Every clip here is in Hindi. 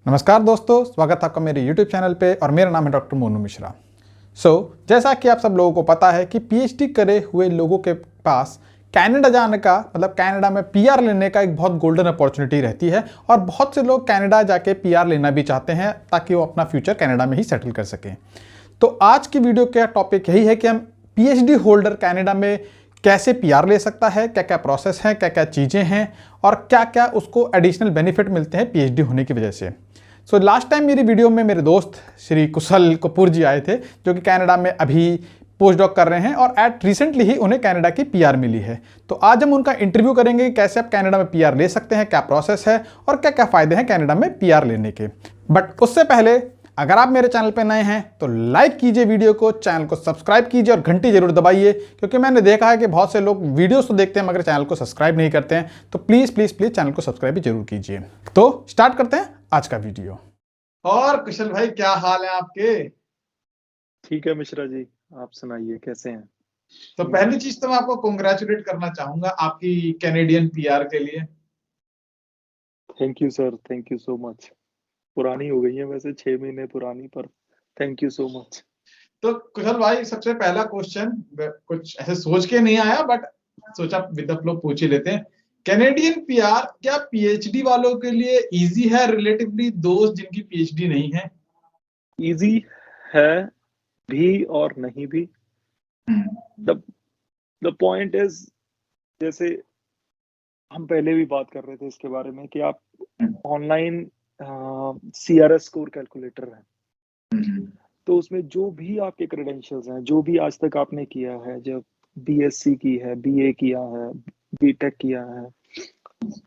नमस्कार दोस्तों, स्वागत है आपका मेरे YouTube चैनल पे और मेरा नाम है डॉक्टर मोनू मिश्रा। जैसा कि आप सब लोगों को पता है कि पीएचडी करे हुए लोगों के पास कनाडा जाने का मतलब कनाडा में पीआर लेने का एक बहुत गोल्डन अपॉर्चुनिटी रहती है और बहुत से लोग कनाडा जाके पीआर लेना भी चाहते हैं ताकि वो अपना फ्यूचर कनाडा में ही सेटल कर सकें। तो आज की वीडियो का टॉपिक यही है कि हम पीएचडी होल्डर कनाडा में कैसे पीआर ले सकता है, क्या क्या प्रोसेस है, क्या क्या चीज़ें हैं और क्या क्या उसको एडिशनल बेनिफिट मिलते हैं पीएचडी होने की वजह से। लास्ट टाइम मेरी वीडियो में मेरे दोस्त श्री कुशल कपूर जी आए थे जो कि कनाडा में अभी पोस्ट डॉक कर रहे हैं और एट रिसेंटली ही उन्हें कनाडा की पीआर मिली है। तो आज हम उनका इंटरव्यू करेंगे कि कैसे आप कनाडा में पीआर ले सकते हैं, क्या प्रोसेस है और क्या क्या फ़ायदे हैं कनाडा में पीआर लेने के। बट उससे पहले अगर आप मेरे चैनल पर नए हैं तो लाइक कीजिए वीडियो को, चैनल को सब्सक्राइब कीजिए और घंटी जरूर दबाइए, क्योंकि मैंने देखा है कि बहुत से लोग वीडियोस तो देखते हैं मगर चैनल को सब्सक्राइब नहीं करते हैं। तो प्लीज़ प्लीज़ प्लीज़ चैनल को सब्सक्राइब भी जरूर कीजिए। तो स्टार्ट करते हैं आज का वीडियो। और कुशल भाई, क्या हाल है आपके? ठीक है मिश्रा जी, आप सुनाइए कैसे हैं? तो पहली चीज तो मैं आपको कांग्रेचुलेट करना चाहूंगा आपकी कैनेडियन पीआर के लिए। Thank you sir, thank you so much. पुरानी हो गई है वैसे, 6 महीने पुरानी, पर थैंक यू सो मच। तो कुशल भाई, सबसे पहला क्वेश्चन कुछ ऐसे सोच के नहीं आया बट सोचा विद द फ्लो पूछ ही लेते हैं। कैनेडियन पीआर क्या पीएचडी वालों के लिए इजी है रिलेटिवली, दोस्त जिनकी पीएचडी नहीं है? इजी है भी और नहीं भी। द पॉइंट इज, जैसे हम पहले भी बात कर रहे थे इसके बारे में कि आप ऑनलाइन सीआरएस स्कोर कैलकुलेटर है, तो उसमें जो भी आपके क्रेडेंशियल्स हैं, जो भी आज तक आपने किया है, जब बीएससी की है, बीए किया है, बीटेक किया है,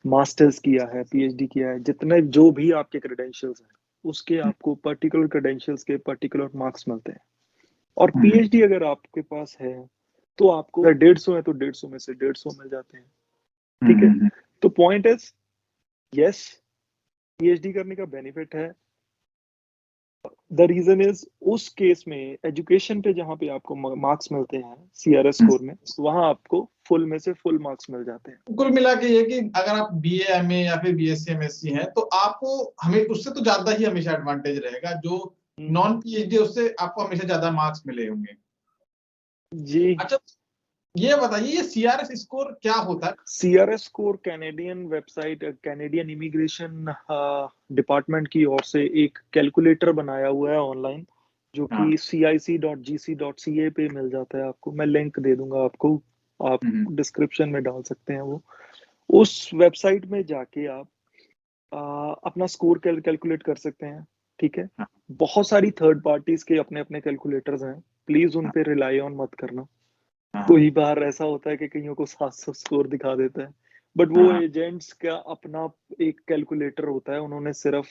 मास्टर्स किया है, पीएचडी किया है, जितने जो भी आपके क्रेडेंशियल्स हैं उसके आपको पर्टिकुलर क्रेडेंशियल्स के पर्टिकुलर मार्क्स मिलते हैं। और पीएचडी अगर आपके पास है तो आपको 150 है तो 150 में से 150 मिल जाते हैं। ठीक है, तो पॉइंट इज, यस, पीएचडी करने का बेनिफिट है। द रीजन इज, उस केस में एजुकेशन पे जहां पे आपको मार्क्स मिलते हैं सीआरएस स्कोर में, वहां आपको फुल में से फुल मार्क्स मिल जाते हैं। कुल मिला के ये कि अगर आप बीए एमए या फिर बीएससी एमएससी हैं तो आपको हमें उससे तो ज्यादा ही हमेशा एडवांटेज रहेगा, जो नॉन पीएचडी उससे आपको हमेशा ज्यादा मार्क्स मिले होंगे जी। अच्छा, ये बताइए ये सीआरएस स्कोर क्या होता है? CRS score Canadian website, Canadian immigration department की ओर से एक कैलकुलेटर बनाया हुआ है ऑनलाइन, जो कि cic.gc.ca पे मिल जाता है आपको। मैं लिंक दे दूंगा आपको, आप डिस्क्रिप्शन में डाल सकते हैं वो। उस वेबसाइट में जाके आप अपना स्कोर कैलकुलेट कर सकते हैं। ठीक है, बहुत सारी थर्ड पार्टीज के अपने अपने कैलकुलेटर्स हैं, प्लीज उन पे रिलाई ऑन मत करना। कोई बार ऐसा होता है कि कईयों को 700 स्कोर दिखा देता है, बट वो एजेंट्स का अपना एक कैलकुलेटर होता है। उन्होंने सिर्फ,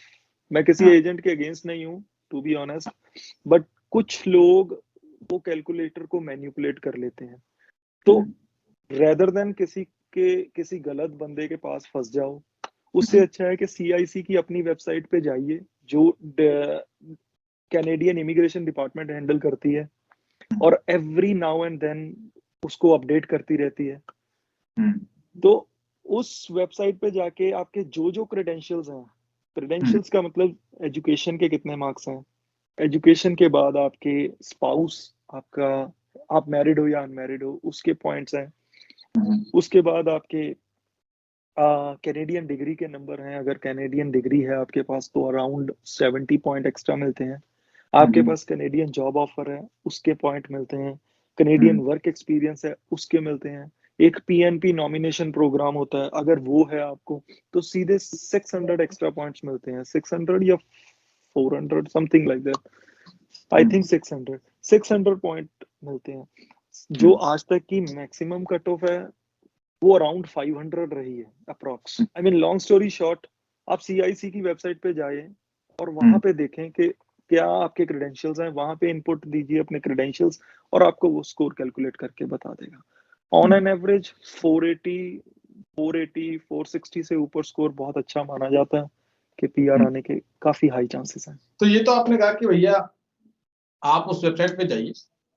मैं किसी एजेंट के अगेंस्ट नहीं हूँ टू बी ऑनेस्ट, बट कुछ लोग वो कैलकुलेटर को मैनिपुलेट कर लेते हैं। तो रेदर देन किसी गलत बंदे के पास फंस जाओ, उससे अच्छा है कि सीआईसी की अपनी वेबसाइट पे जाइए, जो कैनेडियन इमिग्रेशन डिपार्टमेंट हैंडल करती है और एवरी नाउ एंड देन उसको अपडेट करती रहती है। तो उस वेबसाइट पे जाके आपके जो जो क्रेडेंशियल्स हैं, क्रेडेंशियल्स का मतलब एजुकेशन के कितने मार्क्स हैं, एजुकेशन के बाद आपके स्पाउस, आपका, आप मैरिड हो या अनमैरिड हो, उसके पॉइंट्स हैं। उसके बाद आपके कैनेडियन डिग्री के नंबर हैं। अगर कैनेडियन डिग्री है आपके पास तो अराउंड 70 पॉइंट एक्स्ट्रा मिलते हैं। आपके पास कैनेडियन जॉब ऑफर है, उसके पॉइंट मिलते हैं। कैनेडियन वर्क एक्सपीरियंस है, उसके मिलते हैं। एक पीएनपी नॉमिनेशन प्रोग्राम होता है, अगर वो है आपको तो सीधे 600 एक्स्ट्रा पॉइंट्स मिलते हैं। 600 या 400 something like that, I think 600 point मिलते हैं। जो आज तक की मैक्सिमम कट ऑफ है वो अराउंड 500 रही है approx. I mean long story short, आप सीआईसी की वेबसाइट पे जाए और वहां पे देखें कि क्या आपके क्रेडेंशियल्स हैं, वहां पे इनपुट दीजिए अपने क्रेडेंशियल्स और आपको वो स्कोर कैलकुलेट करके बता देगा। ऑन एन एवरेज 480 460 से ऊपर स्कोर बहुत अच्छा माना जाता है कि पीआर आने के काफी हाई चांसेस हैं। तो ये तो आपने कहा कि भैया आप उस वेबसाइट पे जाइए,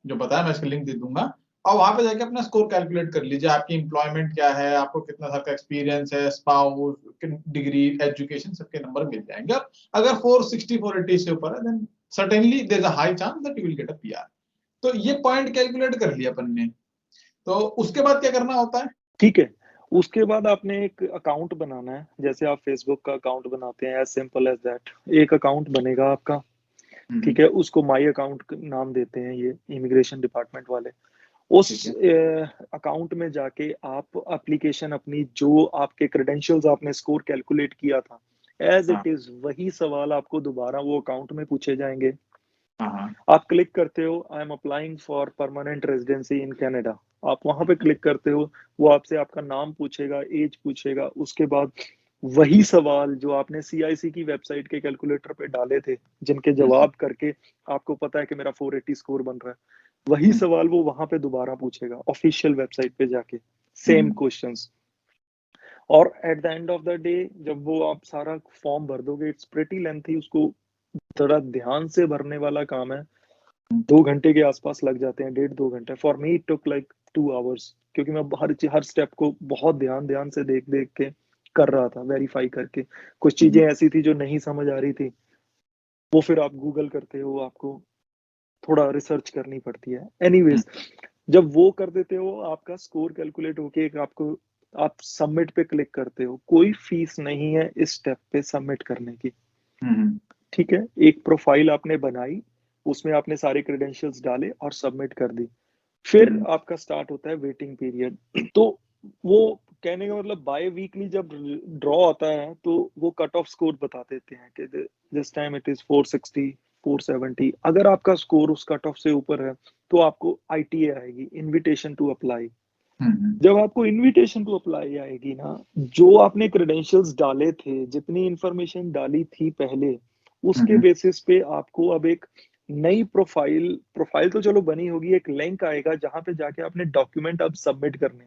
जो बताया मैं इसका लिंक दे दूंगा, और वहां पे जाके अपना स्कोर कैलकुलेट कर लीजिए, आपकी एम्प्लॉयमेंट क्या है, आपको कितना साल का एक्सपीरियंस है, स्पाउस, डिग्री, एजुकेशन, सबके नंबर मिल जाएंगे। और अगर 460 480 से ऊपर है then certainly there is a high chance that you will get a PR. तो ये पॉइंट कैलकुलेट कर लिया अपन ने, तो उसके बाद क्या करना होता है? ठीक है, उसके बाद आपने एक अकाउंट बनाना है, जैसे आप फेसबुक का अकाउंट बनाते हैं, एज सिंपल एज दैट। एक अकाउंट बनेगा आपका, ठीक है, उसको माई अकाउंट नाम देते हैं ये इमिग्रेशन डिपार्टमेंट वाले। उस अकाउंट में जाके आप एप्लीकेशन अपनी, जो आपके क्रेडेंशियल्स आपने स्कोर कैलकुलेट किया था एज इट इज, वही सवाल आपको दोबारा वो अकाउंट में पूछे जाएंगे। आप क्लिक करते हो, I am applying for permanent residency in Canada, आप वहां पे क्लिक करते हो, वो आपसे आपका नाम पूछेगा, एज पूछेगा, उसके बाद वही सवाल जो आपने सीआईसी की वेबसाइट के कैलकुलेटर पे डाले थे, जिनके जवाब करके आपको पता है कि मेरा 480 स्कोर बन रहा है, वही सवाल वो वहां पे दोबारा पूछेगा ऑफिशियल वेबसाइट पे जाके, सेम क्वेश्चंस। और at the end of the day जब वो आप सारा फॉर्म भर दोगे, इट्स प्रेटी लेंथी, उसको थोड़ा ध्यान से भरने वाला काम है, 2 घंटे के आसपास लग जाते हैं, 1.5-2 घंटे। For me it took like 2 hours, क्योंकि मैं हर स्टेप को बहुत ध्यान ध्यान से देख देख के कर रहा था, वेरीफाई करके। कुछ चीजें ऐसी थी जो नहीं समझ आ रही थी, वो फिर आप गूगल करते हो, आपको थोड़ा रिसर्च करनी पड़ती है। एनीवेज, जब वो कर देते हो, आपका स्कोर कैलकुलेट होके एक आपको, आप सबमिट पे क्लिक करते हो, कोई फीस नहीं है इस स्टेप पे सबमिट करने की, ठीक है। एक प्रोफाइल आपने बनाई, उसमें आपने सारे क्रेडेंशियल्स डाले और सबमिट कर दी, फिर आपका स्टार्ट होता है वेटिंग पीरियड। तो वो कहने का मतलब, बाय वीकली जब ड्रॉ आता है तो वो कट ऑफ स्कोर बता देते हैं कि दिस टाइम इट इज 460 470। अगर आपका स्कोर उस कट ऑफ से ऊपर है तो आपको आईटीए आएगी, इनविटेशन टू अप्लाई। जब आपको इनविटेशन टू अप्लाई आएगी ना, जो आपने क्रेडेंशियल्स डाले थे, जितनी इंफॉर्मेशन डाली थी पहले, उसके बेसिस पे आपको अब एक नई प्रोफाइल तो चलो बनी होगी, एक लिंक आएगा जहां पे जाके आपने डॉक्यूमेंट अब सबमिट करने,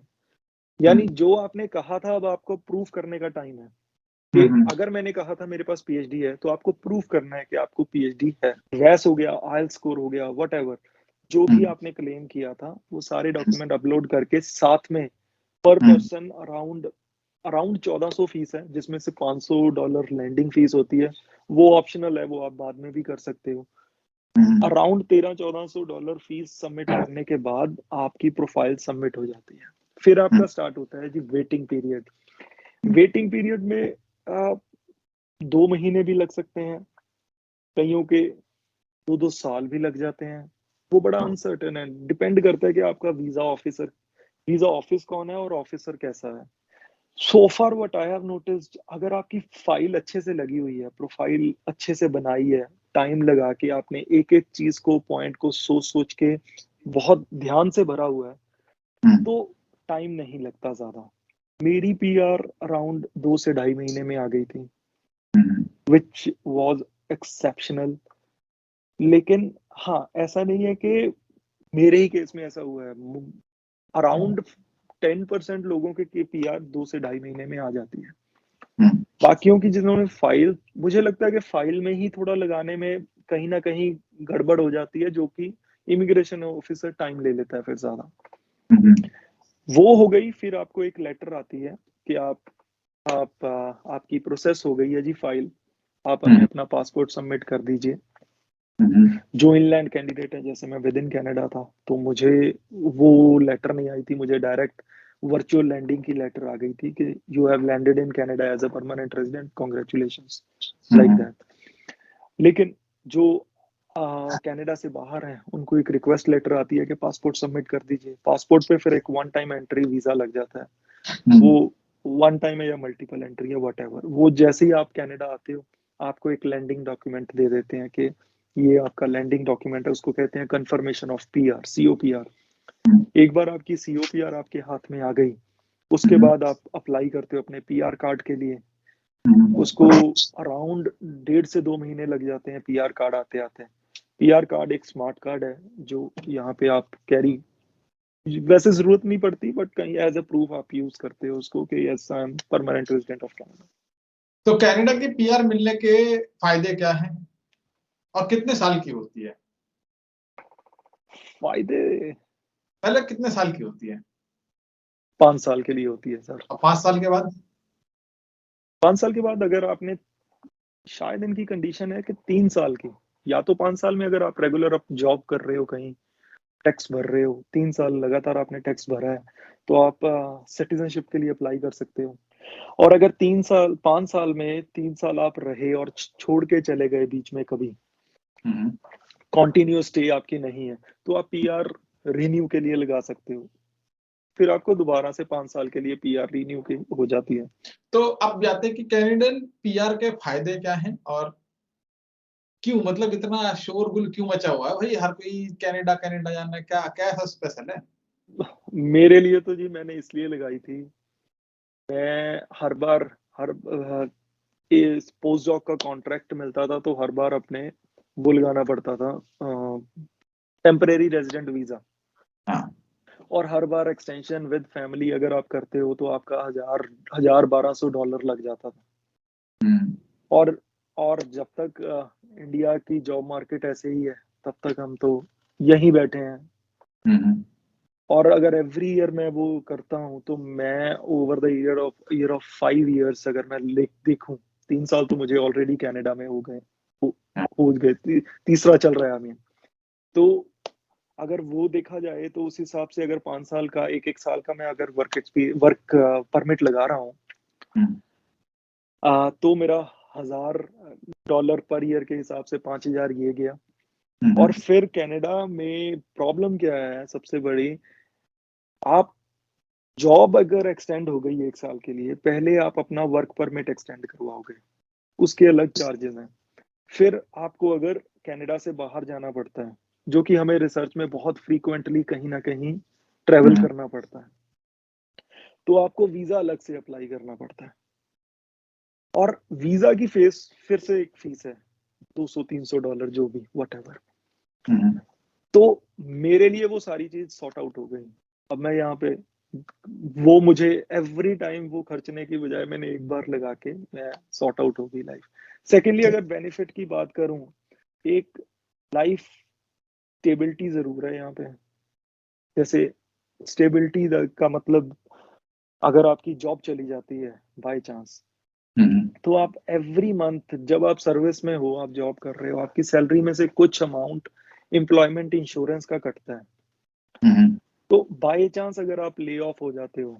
यानी जो आपने कहा था अब आपको प्रूफ करने का टाइम है कि अगर मैंने कहा था मेरे पास पीएचडी है, तो आपको प्रूफ करना है कि आपको पीएचडी है। रैस हो गया, आइल स्कोर हो गया, वट जो भी आपने क्लेम किया था, वो सारे डॉक्यूमेंट अपलोड करके साथ में पर पर्सन अराउंड अराउंड 1400 फीस है, जिसमें से $500 लैंडिंग फीस होती है, वो ऑप्शनल है, वो आप बाद में भी कर सकते हो। अराउंड $1300-1400 फीस सबमिट करने के बाद आपकी प्रोफाइल सबमिट हो जाती है। फिर आपका स्टार्ट होता है जी वेटिंग पीरियड। वेटिंग पीरियड में 2 महीने भी लग सकते हैं, कईयों के 2-2 साल भी लग जाते हैं, वो बड़ा अनसर्टेन है, डिपेंड करता है कि आपका वीजा ऑफिस कौन है और ऑफिसर कैसा है। सो फार व्हाट आई हैव नोटिस्ड, अगर आपकी फाइल अच्छे से लगी हुई है, प्रोफाइल अच्छे से बनाई है, टाइम लगा के आपने एक एक चीज को, पॉइंट को सोच सोच के बहुत ध्यान से भरा हुआ है, तो टाइम नहीं लगता ज्यादा। मेरी पीआर अराउंड 2 से ढाई महीने में आ गई थी, विच वॉज एक्सेप्शनल। लेकिन हाँ, ऐसा नहीं है कि मेरे ही केस में ऐसा हुआ है, अराउंड 10% लोगों के पीआर 2 से ढाई महीने में आ जाती है। बाकियों की जिन्होंने फाइल, मुझे लगता है कि फाइल में ही थोड़ा लगाने में कहीं ना कहीं गड़बड़ हो जाती है, जो कि इमिग्रेशन ऑफिसर टाइम ले लेता है फिर ज्यादा। वो हो गई, फिर आपको एक लेटर आती है कि आपकी प्रोसेस हो गई है जी फाइल, आप हमें अपना पासपोर्ट सबमिट कर दीजिए। जो इनलैंड कैंडिडेट है, जैसे मैं विद इन कनाडा था, तो मुझे वो लेटर नहीं आई थी, मुझे डायरेक्ट वर्चुअल लैंडिंग की लेटर आ गई थी कि you have landed in Canada as a permanent resident, congratulations, like that. लेकिन जो कनाडा से बाहर हैं, उनको एक रिक्वेस्ट लेटर आती है कि पासपोर्ट सबमिट कर दीजिए। पासपोर्ट पे फिर एक वन टाइम एंट्री वीजा लग जाता है, वो वन टाइम है या मल्टीपल एंट्री है, वट वो जैसे ही आप कनाडा आते हो, आपको एक लैंडिंग डॉक्यूमेंट दे देते हैं कि ये आपका लैंडिंग डॉक्यूमेंट है, उसको कहते हैं कंफर्मेशन ऑफ पीआर, सीओपीआर। एक बार आपकी सीओपीआर आपके हाथ में आ गई, उसके बाद आप अप्लाई करते हो अपने पीआर कार्ड के लिए। उसको अराउंड 1.5 से 2 महीने लग जाते हैं पीआर कार्ड आते आते। पीआर कार्ड एक स्मार्ट कार्ड है, जो यहाँ पे आप कैरी, वैसे जरूरत नहीं पड़ती, बट कहीं एज अ प्रूफ आप यूज करते हो उसको कि yes I am permanent resident of Canada. तो कनाडा की पीआर मिलने के फायदे क्या हैं और कितने साल की होती है? फायदे पहले कितने साल की होती है? 5 साल के लिए होती है सर। और 5 साल के बाद? 5 साल के बाद अगर आपने, शायद इनकी कंडीशन है कि 3 साल की, या तो 5 साल में अगर आप रेगुलर आप जॉब कर रहे हो, कहीं टैक्स भर रहे हो, 3 साल लगातार आपने टैक्स भरा है, तो आप सिटीजनशिप के लिए अप्लाई कर सकते हो। और अगर 5 साल में 3 साल आप रहे और छोड़ के चले गए बीच में कभी, कॉन्टिन्यूस स्टे आपकी नहीं है, तो आप पीआर रिन्यू के लिए लगा सकते हो, फिर आपको दोबारा से 5 साल के लिए पीआर रिन्यू की हो जाती है। तो अब जानते हैं कि कैनेडियन पीआर के फायदे क्या हैं और क्यों, मतलब इतना शोरगुल क्यों मचा हुआ है भाई? हर कोई कनाडा कनाडा जाना है, क्या क्या ऐसा स्पेशल है? मेरे लिए तो जी मैंने इसलिए लगाई थी, मैं हर बार, हर पोस्ट डॉक का कॉन्ट्रैक्ट मिलता था तो हर बार अपने वो लगाना पड़ता था, टेम्परेरी रेजिडेंट वीजा। हाँ। और हर बार एक्सटेंशन विद फैमिली अगर आप करते हो तो आपका 1200 डॉलर लग जाता था। और और जब तक इंडिया की जॉब मार्केट ऐसे ही है, तब तक हम तो यहीं बैठे हैं। और अगर एवरी ईयर मैं वो करता हूँ तो मैं over the year of 5 years अगर मैं देखूं, 3 साल तो मुझे ऑलरेडी कनाडा में हो गए, हो गए, तीसरा चल रहा है अभी। तो अगर वो देखा जाए तो उस हिसाब से अगर 5 साल का, एक साल का मैं अगर वर्क परमिट लगा रहा हूँ, तो मेरा $1000 पर ईयर के हिसाब से 5000 ये गया। और फिर कनाडा में प्रॉब्लम क्या है सबसे बड़ी, आप जॉब अगर एक्सटेंड हो गई 1 साल के लिए, पहले आप अपना वर्क परमिट एक्सटेंड करवाओगे, उसके अलग चार्जेस हैं। फिर आपको अगर कनाडा से बाहर जाना पड़ता है, जो कि हमें रिसर्च में बहुत फ्रीक्वेंटली कहीं ना कहीं ट्रेवल करना पड़ता है, तो आपको वीजा अलग से अप्लाई करना पड़ता है। और वीजा की फीस फिर से एक फीस है, $200-300 जो भी वट। तो मेरे लिए वो सारी चीज सॉर्ट आउट हो गई। अब मैं यहाँ पे, वो मुझे एवरी टाइम वो खर्चने की बजाय मैंने एक बार लगा के मैं सॉर्ट आउट हो गई लाइफ। सेकेंडली अगर बेनिफिट की बात करूं, एक लाइफ स्टेबिलिटी जरूर है यहाँ पे। जैसे स्टेबिलिटी का मतलब, अगर आपकी जॉब चली जाती है बाय चांस, तो आप एवरी मंथ जब आप सर्विस में हो, आप जॉब कर रहे हो, आपकी सैलरी में से कुछ अमाउंट एम्प्लॉयमेंट इंश्योरेंस का कटता है। तो बाय चांस अगर आप ले ऑफ हो जाते हो,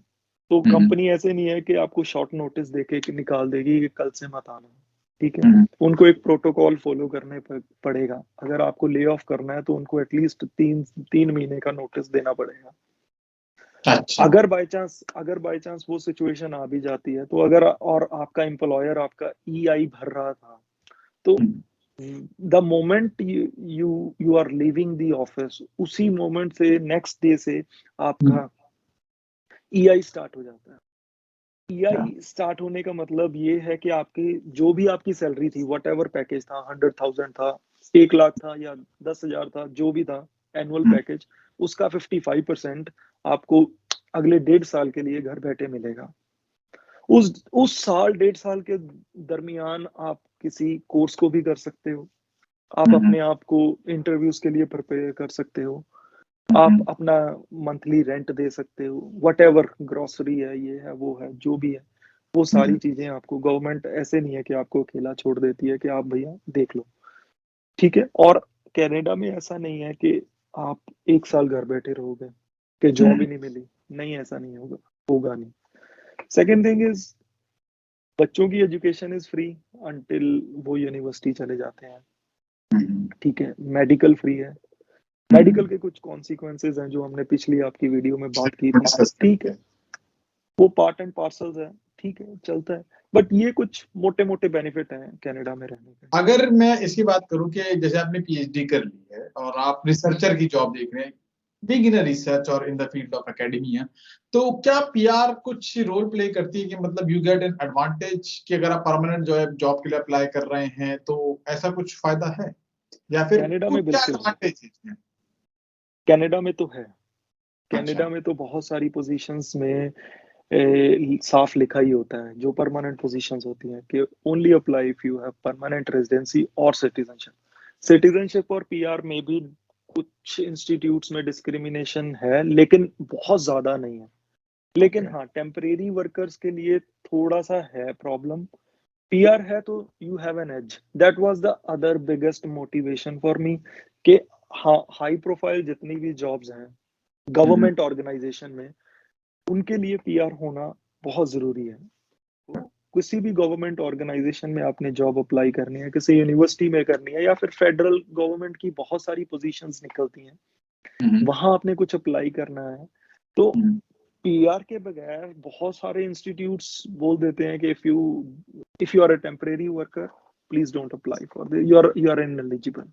तो कंपनी ऐसे नहीं है कि आपको शॉर्ट नोटिस देके कि निकाल देगी कि कल से मत आना, ठीक है। उनको एक प्रोटोकॉल फॉलो करने पड़ेगा। अगर आपको ले ऑफ करना है तो उनको एटलीस्ट 3 महीने का नोटिस देना पड़ेगा। अच्छा। अगर बाय चांस वो सिचुएशन आ भी जाती है, तो अगर और आपका एम्प्लॉयर आपका ईआई भर रहा था, तो the moment you are leaving the office, उसी मोमेंट से नेक्स्ट डे से आपका ईआई स्टार्ट हो जाता है। ईआई स्टार्ट होने का मतलब ये है कि आपकी जो भी आपकी सैलरी थी, वट एवर पैकेज था, 100,000 था, 1 लाख था, या 10,000 था, जो भी था एनुअल पैकेज, उसका 55% आपको अगले 1.5 साल के लिए घर बैठे मिलेगा। उस साल 1.5 साल के दरमियान आप किसी कोर्स को भी कर सकते हो, आप अपने आप को इंटरव्यूज के लिए प्रिपेयर कर सकते हो, आप अपना मंथली रेंट दे सकते हो, वट एवर ग्रोसरी है, ये है, वो है, जो भी है, वो सारी चीजें आपको गवर्नमेंट ऐसे नहीं है कि आपको अकेला छोड़ देती है कि आप भैया देख लो, ठीक है। और कनाडा में ऐसा नहीं है कि आप 1 साल घर बैठे रहोगे कि जॉब ही नहीं मिली, नहीं, ऐसा नहीं होगा, होगा नहीं। सेकेंड थिंग इज, बच्चों की एजुकेशन इज फ्री अंटिल वो यूनिवर्सिटी चले जाते हैं, ठीक है। मेडिकल फ्री है। मेडिकल के कुछ कॉन्सिक्वेंसेज हैं जो हमने पिछली आपकी वीडियो में बात की थी, ठीक है, वो पार्ट एंड पार्सल्स है, ठीक है, चलता है। बट ये कुछ मोटे मोटे बेनिफिट हैं कनाडा में रहने के। अगर मैं इसकी बात करूं कि जैसे आपने पीएचडी कर ली है और आप रिसर्चर की जॉब देख रहे हैं, बिग इन रिसर्च और in the field of academia, तो क्या पीआर कुछ रोल प्ले करती है कि मतलब यू गेट एन एडवांटेज कि अगर आप परमानेंट जो है जॉब के लिए अप्लाई कर रहे हैं तो ऐसा कुछ फायदा है, या फिर कनाडा कुछ में क्या बिल्कुल है, एडवांटेज है? कनाडा में तो है। अच्छा। कनाडा में तो बहुत सारी पोजीशंस में साफ लिखा ही होता है, जो परमानेंट पोजीशंस होती हैं, कि only apply if you have permanent residency और सिटीजनशिप। सिटीजनशिप और पीआर में भी कुछ इंस्टीट्यूट्स में डिस्क्रिमिनेशन है, लेकिन बहुत ज्यादा नहीं है। लेकिन हाँ, टेम्परेरी वर्कर्स के लिए थोड़ा सा है प्रॉब्लम। पीआर है तो you have an edge. That was the other biggest motivation for me कि हाँ, हाई प्रोफाइल जितनी भी जॉब्स हैं गवर्नमेंट ऑर्गेनाइजेशन में, उनके लिए पीआर होना बहुत जरूरी है। तो किसी भी गवर्नमेंट ऑर्गेनाइजेशन में आपने जॉब अप्लाई करनी है, किसी यूनिवर्सिटी में करनी है, या फिर फेडरल गवर्नमेंट की बहुत सारी पोजीशंस निकलती हैं, वहां आपने कुछ अप्लाई करना है, तो पीआर के बगैर बहुत सारे इंस्टीट्यूट्स बोल देते हैं कि if you are a temporary worker please don't apply for this, you are ineligible.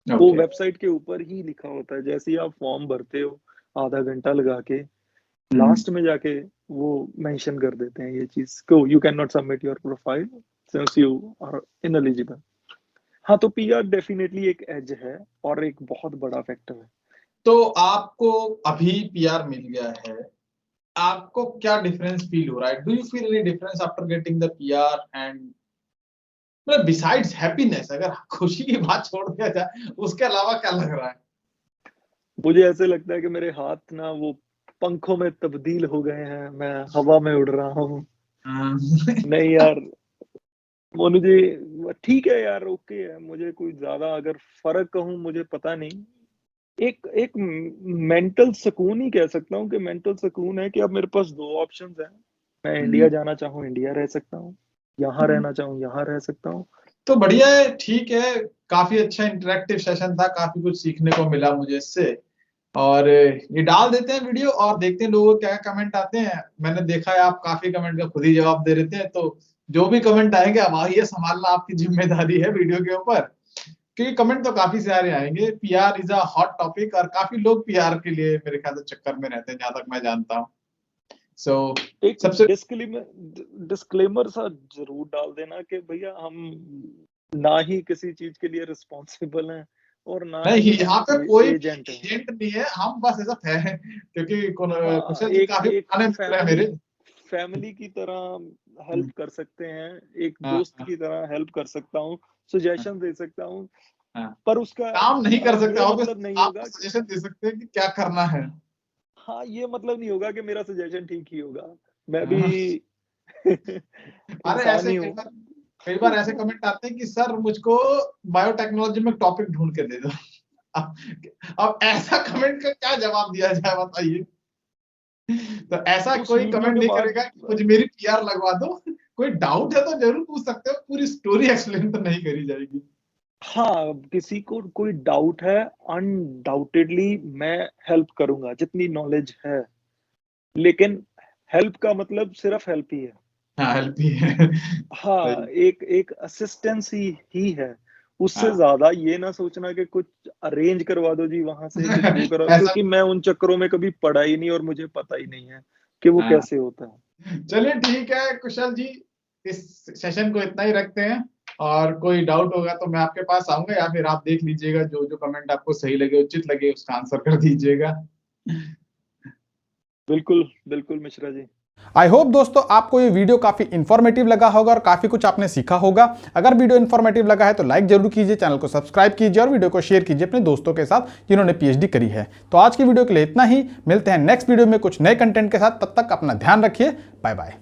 वो वेबसाइट के ऊपर ही लिखा होता है। जैसे ही आप फॉर्म भरते हो आधा घंटा लगा के, लास्ट में जाके वो मेंशन कर देते हैं ये चीज को, you can not submit your profile since you are ineligible. हाँ, तो पीआर डेफिनेटली एक एज है और एक बहुत बड़ा फैक्टर है। तो आपको अभी पीआर मिल गया है, आपको क्या डिफरेंस फील हो रहा है? Do you feel any difference after getting the PR? And मतलब बिसाइड्स हैप्पीनेस, अगर खुशी की बात छोड़ दिया जाए, उसके अलावा क्या लग रहा है? मुझे ऐसे लगता है कि मेरे हाथ ना वो पंखों में तब्दील हो गए हैं, मैं हवा में उड़ रहा हूँ। नहीं यार मोनू जी, ठीक है यार, ओके है। मुझे कोई ज्यादा अगर फर्क कहूँ मुझे पता नहीं। एक मेंटल सुकून ही कह सकता हूँ कि मेंटल सुकून है कि अब मेरे पास दो ऑप्शंस हैं। मैं इंडिया जाना चाहूँ इंडिया रह सकता हूँ, यहाँ रहना चाहूँ यहाँ रह सकता हूँ। तो बढ़िया है, ठीक है। काफी अच्छा इंटरेक्टिव सेशन था, काफी कुछ सीखने को मिला मुझे इससे। और ये डाल देते हैं वीडियो और देखते हैं लोगों क्या कमेंट आते हैं। मैंने देखा है आप काफी कमेंट का खुद ही जवाब दे रहे थे, तो जो भी कमेंट आएंगे अब ये संभालना आपकी जिम्मेदारी है वीडियो के ऊपर, क्योंकि कमेंट तो काफी सारे आएंगे। PR is a hot topic और काफी लोग पीआर के लिए मेरे ख्याल से चक्कर में रहते हैं, जहां तक मैं जानता हूँ। सो एक सबसे डिस्क्लेमर सा जरूर डाल देना कि भैया हम ना ही किसी चीज के लिए रिस्पॉन्सिबल हैं और ना नहीं, यहाँ पे कोई एजेंट नहीं है, हम बस ऐसा है क्योंकि एक फैमिली की तरह हेल्प कर सकते हैं, एक दोस्त की तरह हेल्प कर सकता हूँ, सजेशन दे सकता हूँ, पर उसका काम नहीं कर सकता हूँ, मतलब नहीं होगा सजेशन दे सकते हैं कि क्या करना है। हाँ, ये मतलब नहीं होगा कि मेरा सजेशन ठीक ही होगा। मैं भी अरे ऐसे कई बार ऐसे कमेंट आते हैं कि सर मुझको बायोटेक्नोलॉजी में टॉपिक ढूंढ के दे दो। अब ऐसा कमेंट का क्या जवाब दिया जाए बताइए? तो ऐसा कोई कमेंट नहीं करेगा कि मुझे मेरी पीआर लगवा दो। कोई डाउट है तो जरूर पूछ सकते हो, पूरी स्टोरी एक्सप्लेन तो नहीं करी जाएगी। हाँ, किसी को कोई डाउट है अनडाउटेडली मैं हेल्प करूंगा जितनी नॉलेज है, लेकिन हेल्प का मतलब सिर्फ हेल्प ही है। हाँ, हेल्प ही है। हाँ, एक असिस्टेंस ही है। उससे ज्यादा ये ना सोचना कि कुछ अरेंज करवा दो जी वहां से, कुछ वो करो, क्योंकि मैं उन चक्करों में कभी पड़ा ही नहीं और मुझे पता ही नहीं है कि वो कैसे होता है। चलिए ठीक है कुशल जी, इस सेशन को इतना ही रखते हैं, और कोई डाउट होगा तो मैं आपके पास आऊंगा, या फिर आप देख लीजिएगा जो जो कमेंट आपको सही लगे उचित लगे उसका आंसर कर दीजिएगा। बिल्कुल बिल्कुल मिश्रा जी। आई होप दोस्तों आपको ये वीडियो काफी इंफॉर्मेटिव लगा होगा और काफी कुछ आपने सीखा होगा। अगर वीडियो इंफॉर्मेटिव लगा है तो लाइक जरूर कीजिए, चैनल को सब्सक्राइब कीजिए और वीडियो को शेयर कीजिए अपने दोस्तों के साथ जिन्होंने पीएचडी करी है। तो आज की वीडियो के लिए इतना ही, मिलते हैं नेक्स्ट वीडियो में कुछ नए कंटेंट के साथ। तब तक अपना ध्यान रखिए, बाय बाय।